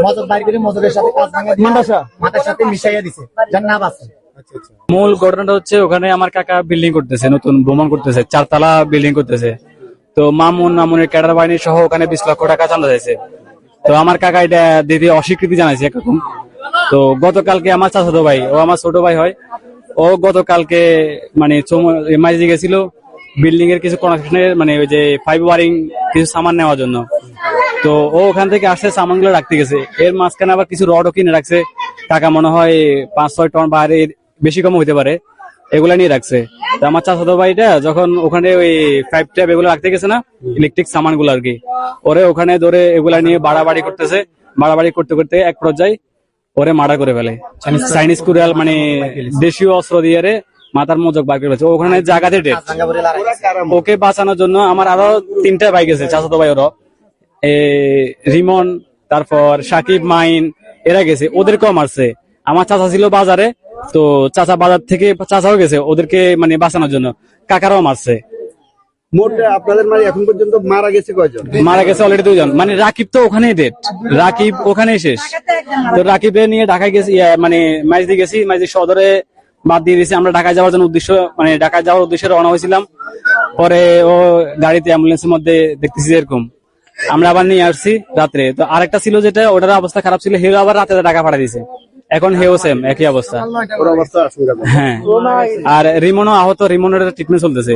মজুর বাইর করে মজুরের সাথে কাজ ভাঙা দিয়ে মাথার সাথে মিশাইয়া দিছে, যার নাম আছে। মূল ঘটনাটা হচ্ছে ওখানে আমার কাকা বিল্ডিং করতেছে, নতুন ভ্রমণ করতেছে, 4 তলা বিল্ডিং করতেছে। তো মামুনের ক্যাডার বাহিনী সহ ওখানে 20 লক্ষ টাকা চাঁদা দিয়েছে। তো আমার কাকা এটা দিতে অস্বীকৃতি জানাইছে একরকম। তো গতকালকে আমার চাচাতো ভাই, ও আমার ছোট ভাই হয়, ও গতকালকে মানে মাইজে গেছিল বিল্ডিং এর কিছু কনস্ট্রাকশনের মানে ওই যে ফাইভ ওয়ারিং কিছু সামান নেওয়ার জন্য। তো ও ওখান থেকে আসছে সামানগুলো রাখতে গেছে, এর মাঝখানে আবার কিছু রডও কিনে রাখছে। টাকা মনে হয় 5-6 টন বাইরে বেশি কম হইতে পারে, এগুলা নিয়ে রাখছে। তো আমার চাচাতো ভাইটা যখন ওখানে ওই পাইপ ট্যাপ এগুলো রাখতে গেছে না, ইলেকট্রিক সামান গুলো আর কি, ওরে ওখানে ধরে এগুলা নিয়ে বাড়াবাড়ি করতেছে। বাড়াবাড়ি করতে করতে এক পর্যায়ে ওরে মার্ডার করে ফেলে। চাইনিজ কুড়াল মানে দেশীয় অস্ত্র দিয়ে মাথার মোজক বার করে ফেলেছে, ওখানে জায়গাতে ডেট। ওকে বাঁচানোর জন্য আমার আরো 3টা ভাই গেছে, চাচাতো ভাই ওরা, রিমন, তারপর সাকিব, মাইন, এরা গেছে, ওদেরকেও মারছে। আমার চাচা ছিল বাজারে, তো চাচা বাজার থেকে চাচাও গেছে ওদেরকে মানে বাঁচানোর জন্য, কাকারাও মারছে। মোট আপনাদের মানে এখন পর্যন্ত মারা গেছে কয়জন? মারা গেছে অলরেডি 2 জন। মানে রাকিব তো ওখানেই ডেট, রাকিব ওখানেই শেষ। তো রাকিবে নিয়ে ঢাকায় গেছি, মানে মাইজদি গেছি, মাইজদি সদরে বাদ দিয়ে দিয়েছি। আমরা ঢাকায় যাওয়ার জন্য মানে ঢাকায় যাওয়ার উদ্দেশ্যে রওনা হয়েছিলাম। পরে ও গাড়িতে অ্যাম্বুলেন্সের মধ্যে দেখতেছি এরকম, আমরা আবার নিয়ে আসছি রাত্রে। তো আরেকটা ছিল যেটা ওটার অবস্থা খারাপ ছিল, হেও আবার রাতে টাকা পাঠিয়ে দিয়েছে। এখন হেও সেম একই অবস্থা। ওর অবস্থা আশঙ্কা। হ্যাঁ, আর রিমনও আহত, রিমনের ট্রিটমেন্ট চলতেছে।